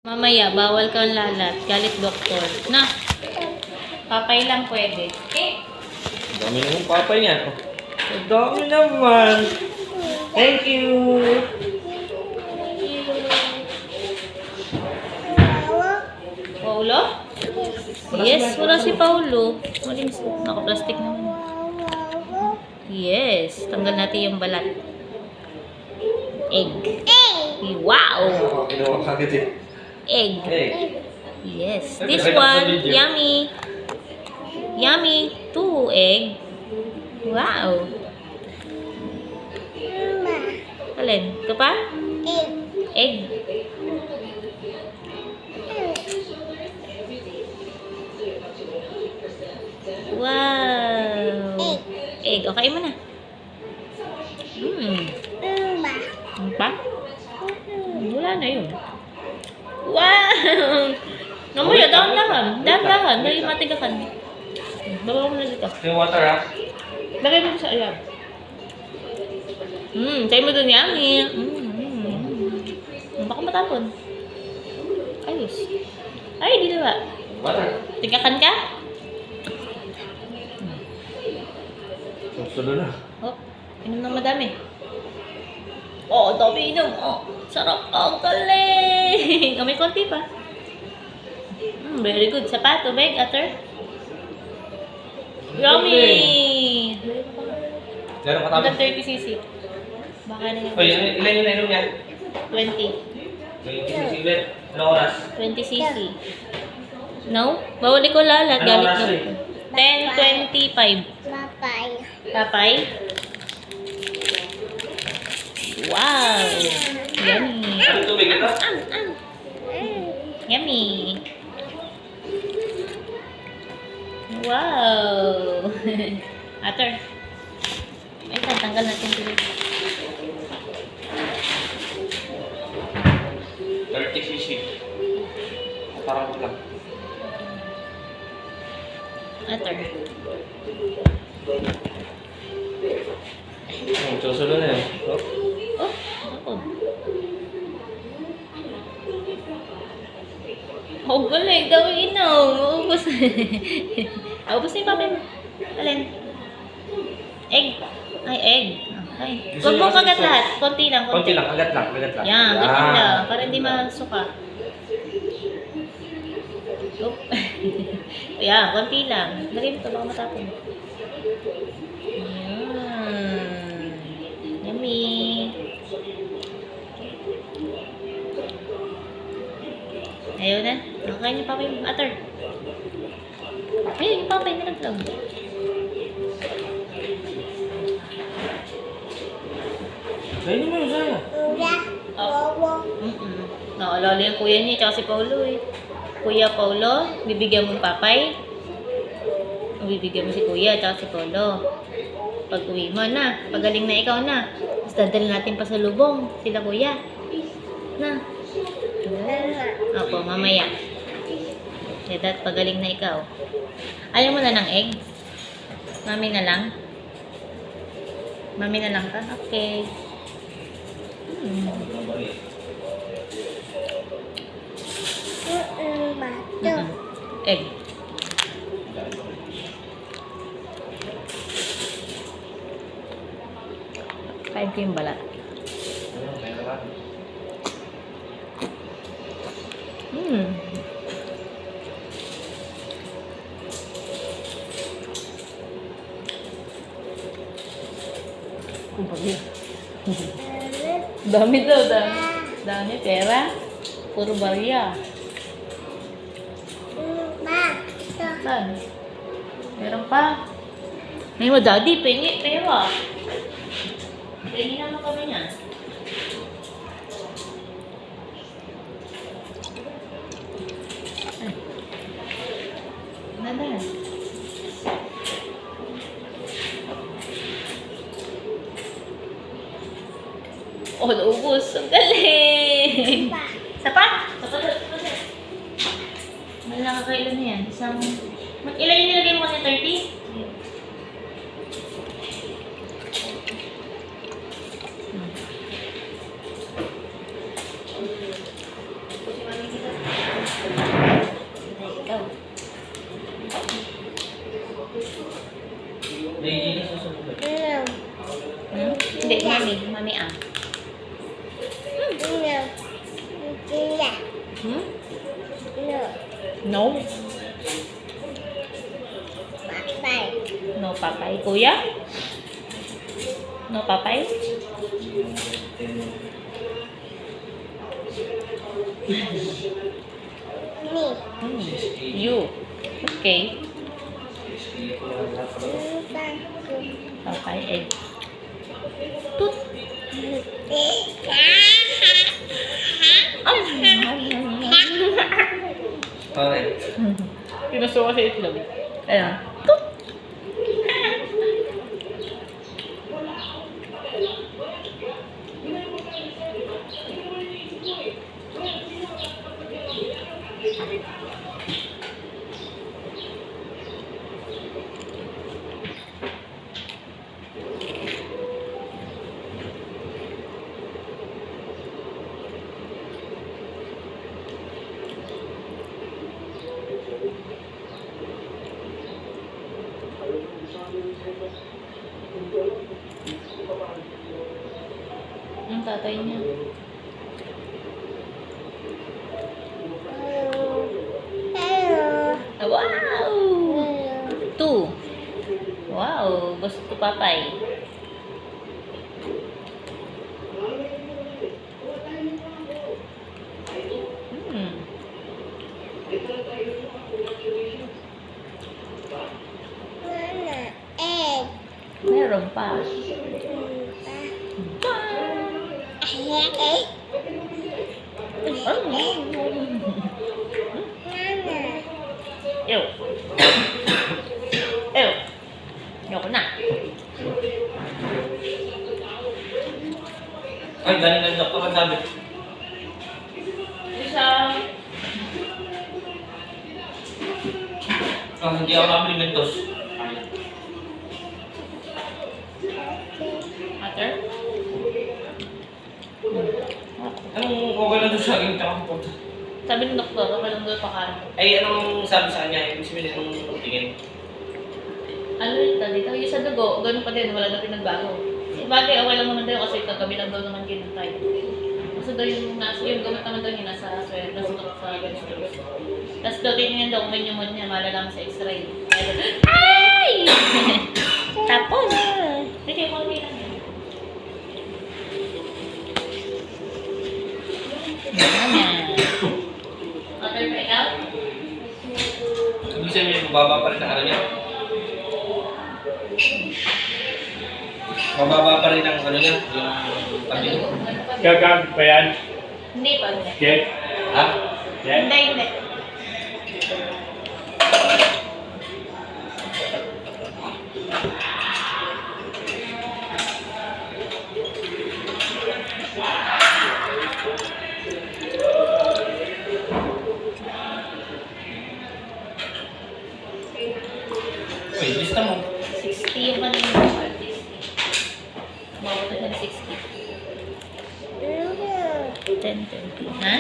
Mamaya, bawal kang lalat. Galit doktor. Na, papay lang pwede. Okay? Ang dami naman papay niyan. Oh. Ang dami naman. Thank you. Paulo? Yes, wala si Paulo. Malinis. Naka-plastic naman. Yes, tanggal natin yung balat. Egg. Wow! Ginawa ka agad eh. Egg. Hey. Yes. This one, yummy. Yummy. 2 egg. Wow. Alin? Ito pa? Egg. Wow. Egg. Okay mo na. Ano pa? Wala na yun. Wow! Namaya, dahan-dahan. Dahan-dahan. Dahil matigakan. Baba mo na dito. Yung water ah. Lagay mo sa alam. Tayo mo dun, yummy. Baka matapon. Ayos. Ay, di ba? Water. Tigakan ka? Sulo na. Oh, inom ng madami. Oh, dami inom. Oh, sarap. Ang galing. Oh, may konti pa. Very good. Sa pa, tubig, ater. Yummy! Gano'n Hanggang katapos? 30 cc. Baka na yung Oy, ilan yung nainom niya? 20. May ulit. Anong oras? 20 cc. No? Bawal ko lalat. Anong Galit oras na. eh? 10:25. Papay? Wow! Yummy! Ano tubig ito? Yummy! Wow! Ater. Ay, tanggal natin tuloy. 30 cc. Parang lang. Ater. Susulo na eh. Oh. Oh, ako. Oh, galing. Gawin inom. Maubos. Maubos na yung papel mo. Alin? Egg. Ay, egg. Okay. Huwag mong kagat lahat. Konti lang. Konti lang, agat lang, agat lang. Yan, ganyan lang. Para hindi masuka. Oop. Yan, konti lang. Lagay mo ito, baka matapon. Yan. Yummy. Ayaw na. Nakakain yung papay mo. Ater. Ayun, yung papay na naglag. Kainin mo yung saya. Naalala yung kuya niya, tsaka si Paulo eh. Kuya Paulo, bibigyan mong papay. O bibigyan mo si kuya, tsaka si Paulo. Pag uwi mo na, pagaling na ikaw na. Tapos dadalhin natin pa sa lubong, sila kuya. Na. Opo, mamaya. Kaya pagaling na ikaw. Ayaw mo na ng egg? Mami na lang? Mami na lang ka? Okay. Egg. Kain ko yung balat. Dami daw, dami. Dami pera. Puro barya. Saan? Meron pa. May mo, daddy, pengi, pera. Pengi naman kami niyan. Nada. Oh, naubos. Ang galing! Sapat? Sapat. Mahal nakakailan na yan. Isang... Ilan yung nilagay mo kanina? 30? Kasi mami kita Hmm? No. No? Papay. No papay. Kuya? No papay? Me. Hmm. You. Okay. Papay egg. Tut. Okay. Pinuso kasi itlog. Ayan. Tut. Ang tatay niya. Wow! Two. Wow! Gusto papay. Hmm. Egg. Meron pa. Egg. Ew. Ew. Ayoko na. Ay, galing ng doktor ang sabi. Isa. Hindi ako nabili Mentos. Matter? Anong okay lang doon sa akin kakapunta? Sabi ng doktor, okay lang doon pakain. Ay, anong sabi sa kanya? Ibig sabihin itong tingin. Ano ito? Dito yung sa dugo, ganun pa din, wala na pinagbago. Bagay, okay lang naman daw kasi kagabi lang daw naman ginantay. Kasi daw yung gamot naman daw yung nasa swero, nasa ganito. Tapos daw tingnan daw kung may pneumonia, malalaman sa x-ray. Ay! Tapos! Hindi, konti lang yun. Water break out? Ibig sabihin, mababa pa rin ang ano niya. Mababa pa rin ang ano niya, yung tabi. Gagamit pa yan? Hindi pa, hindi. Get? Ha? Get? Hindi, hindi. Uy, lista mo. 60 yung kanina yung artist. Umabot na ng 60. 10, 20. Ha?